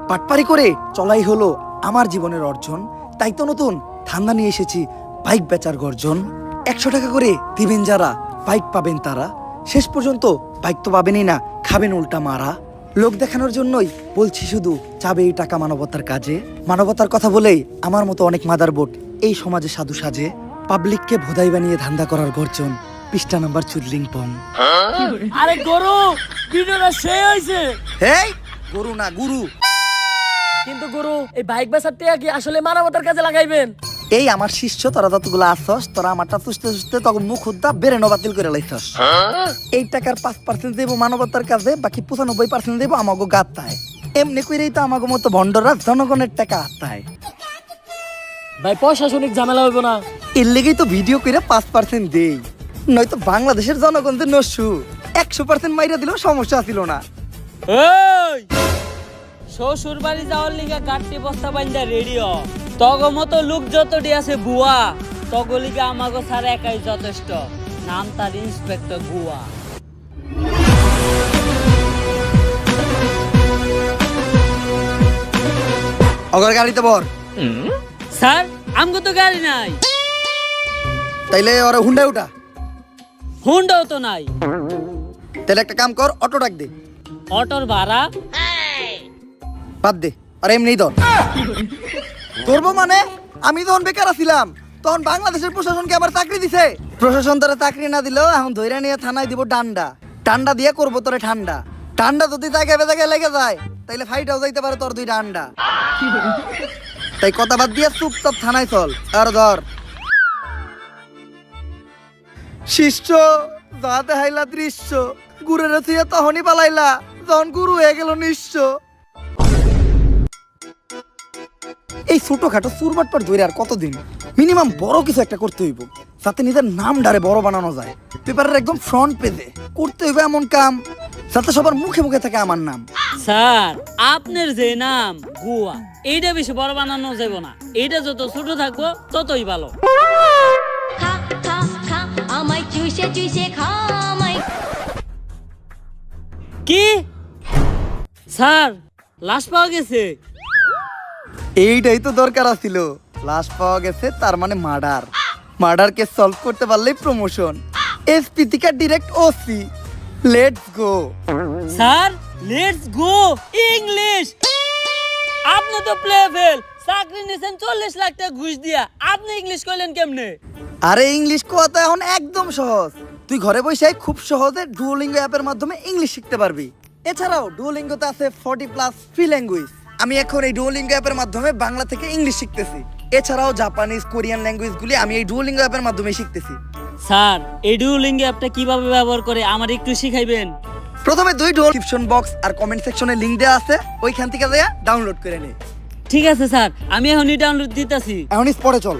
পাটপারি করে চলাই হলো আমার জীবনের অর্জন। তাই তো নতুন ধান্দা নিয়ে এসেছি, বাইক বেচার গর্জন। 100 টাকা করে দিবেন যারা, বাইক পাবেন তারা। শেষ পর্যন্ত বাইক তো পাবেনই না, খাবেন উল্টা মারা। লোক দেখানোর জন্যই বলছি শুধু, যাবে এই টাকা মানবতার কাজে। মানবতার কথা বলেই আমার মতো অনেক মাদারবোট এই সমাজে সাধু সাজে। পাবলিককে ভোদাই বানিয়ে ধান্দা করার গর্জন, পৃষ্ঠা নাম্বার চুদলিং পং। আরে গরু, ভিডিওটা সেই হইছে। এই গরু না গুরু। কিন্তু গরু, এই বাইক বেচার টাকা কি আসলে মানবতার কাজে লাগাইবেন? এই আমার শিষ্য, তোরা যতগুলো আসছস, তোরা আমারটা চুষতে চুষতে তখন মুখ উদ্দা বেরেনো বাতিল করে লাইছস। এই টাকার 5% দেবো মানবতার কাজে, বাকি 95% দেবো আমাগো গাত্তায়। এমনি করেই তো আমাগো মতো ভণ্ডরা জনগণের টাকা আত্মায়। ভাই প্রশাসনিক ঝামেলা হইব না? এর লেগেই তো ভিডিও করে 5% দেই, নয়তো বাংলাদেশের জনগণ যে নস্যু, 100% মাইরা দিলেও সমস্যা ছিল না। এই শ্বশুর বাড়ি যাওয়ার লিগা গাড়ি বস্তা বাইন্দা রেডিও। তগ মতো লোক যতটি আছে বুয়া, তগ লিগা আমাগো ছাড়া একাই যথেষ্ট। নাম তার ইন্সপেক্টর বুয়া। অগর গাড়িতে বর। স্যার আমগো তো গাড়ি নাই। তাইলে ওরা হুন্ডায় উঠা। হুন্ডাও তো নাই। তাহলে একটা কাম কর, অটো ডাক দে। অটোর ভাড়া বাদ দে, আর এমনি ধর। ধরবো মানে? আমি যখন বেকার ছিলাম তখন বাংলাদেশের প্রশাসনকে আবার চাকরি দিছে। প্রশাসন তারা চাকরি না দিলেও এখন ধইরা নিয়ে থানায় দিব ডান্ডা। টান্ডা দিয়ে করবো তোরে ঠান্ডা। ঠান্ডা যদি জায়গায় বেজায় লেগে যায়, তাইলে ফাইটাও যাইতে পারে তোর 2 ডান্ডা। তাই কথা বাদ দিয়ে চুপচাপ থানায় চল। আর ধর শিষ্য, যা দেখাইলা দৃশ্য, গুরের থুয়ে তখনই পালাইলা যখন গুরু হয়ে গেল নিঃস্ব। এই ছোটখাটো চুরবাটপাট ধরে আর কতদিন? মিনিমাম বড় কিছু একটা করতে হইব, যাতে নিজের নাম ডারে বড় বানানো যায়। পেপারের একদম ফ্রন্ট পেজে করতে হইবে এমন কাম, যাতে সবার মুখে মুখে থাকে আমার নাম। স্যার আপনার যে নাম গুয়া, এইটা বেশি বড় বানানো যাবে না। এইটা যত ছোট থাকবো ততই ভালো। খা খা খা আমায় চুষে চুষে খা আমায়। কি স্যার, লাশ পাওয়া গেছে? এইটাই তো দরকার ছিল। লাশ পাওয়া গেছে, তার মানে মার্ডার। মার্ডার কেস সলভ করতে পারলেই প্রমোশন। এসপি থেকে direct OC. Let's go sir, let's go English. আপনি তো প্লে ফেল, চাকরি নিছেন 40 লাখ টাকা ঘুষ দিয়া, আপনি ইংলিশ কইলেন কেমনে? আরে ইংলিশ কথা এখন একদম সহজ। তুই ঘরে বসে খুব সহজে ডুওলিঙ্গো অ্যাপের মাধ্যমে ইংলিশ শিখতে পারবি। এছাড়াও ডুওলিঙ্গোতে আছে 40+ ফ্রি ল্যাঙ্গুয়েজ। আমি এখন এই ডুওলিঙ্গো অ্যাপের মাধ্যমে বাংলা থেকে ইংলিশ শিখতেছি। এছাড়াও জাপানিজ, কোরিয়ান ল্যাঙ্গুয়েজগুলি আমি এই ডুওলিঙ্গো অ্যাপের মাধ্যমে শিখতেছি। স্যার, এই ডুওলিঙ্গো অ্যাপটা কিভাবে ব্যবহার করে আমার একটু শিখাইবেন? প্রথমে 2 ডেসক্রিপশন বক্স আর কমেন্ট সেকশনে লিংক দেওয়া আছে, ওইখান থেকে যা ডাউনলোড করে নে। ঠিক আছে স্যার, আমি এখনই ডাউনলোড দিতেছি। এখন পরে চল।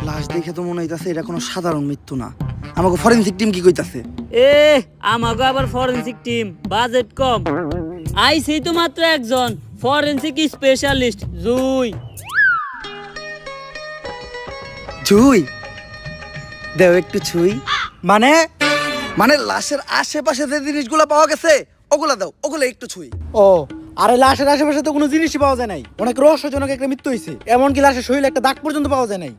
লাশ দেখে তো মনে হইতাছে এটা কোনো সাধারণ মৃত্যু না। আমাকে ফরেনসিক টিম কি কইতাছে? এ আমাগো আবার ফরেনসিক টিম, বাজেট কম। আইছি তো মাত্র একজন, ফরেনসিক স্পেশালিস্ট জুই। ছুই দেও একটু ছুই। মানে মানে লাশের আশেপাশে যে জিনিসগুলো পাওয়া গেছে ওগুলা দাও, ওগুলো একটু ছুই। ও, আরে লাশের আশেপাশে তো কোনো জিনিসই পাওয়া যায় নাই। অনেক রহস্যজনক একটা মৃত্যু হয়েছে। এমনকি লাশের শরীরে একটা দাগ পর্যন্ত পাওয়া যায় নাই।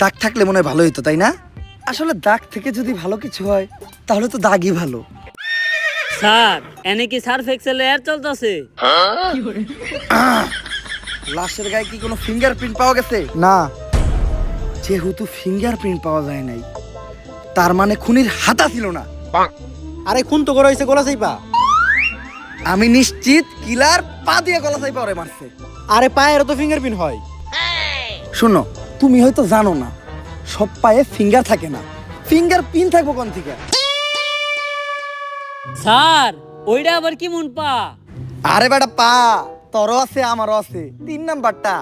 দাগ থাকলে মনে হয় ভালো হইতো, তাই না? আসলে দাগ থেকে যদি ভালো কিছু হয় তাহলে তো দাগই ভালো। স্যার, এনে কি সার্ফ এক্সেল এর চলতেছে? লাশের গায়ে কি কোনো ফিঙ্গারপ্রিন্ট পাওয়া গেছে? না। যেহেতু ফিঙ্গারপ্রিন্ট পাওয়া যায় নাই, তার মানে খুনির হাতা ছিল না। আরে খুন তো করা হয়েছে গলা চাইপা। আমি নিশ্চিত কিলার পা দিয়ে গলা চাইপা ওরে মারছে। আরে পায়েরও তো ফিঙ্গারপ্রিন্ট হয়। শোনো, তুমি হয়তো জানো না, সব পায়ে ফিঙ্গার থাকে না। ফিঙ্গারপ্রিন্ট থাকবো কোন থেকে? স্যার, ওইটা আবার কি মন পা? আরে বেটা পা তোরও আছে আমারও আছে, 3 নাম্বারটা।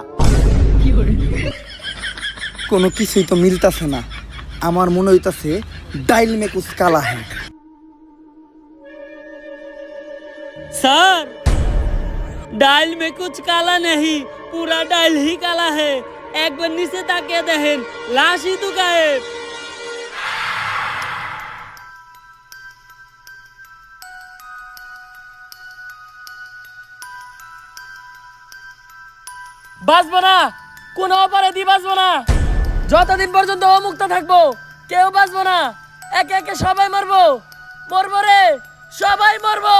কোনো কিছুই তো মিলতাছে না। আমার মনে হইতাছে ডাইল মে কুছ কালা হ্যাঁ। सर, डाल में कुछ काला नहीं, पूरा डाल ही काला है। एक बार नीचे ताकिए देखें, लाश ही तो गायब। বাঁচবো না, কোনো অপরাধী বাঁচবো না। যতদিন পর্যন্ত ও মুক্ত থাকবো কেউ বাঁচবো না। একে একে সবাই মরবো, মরবো রে, সবাই মরবো।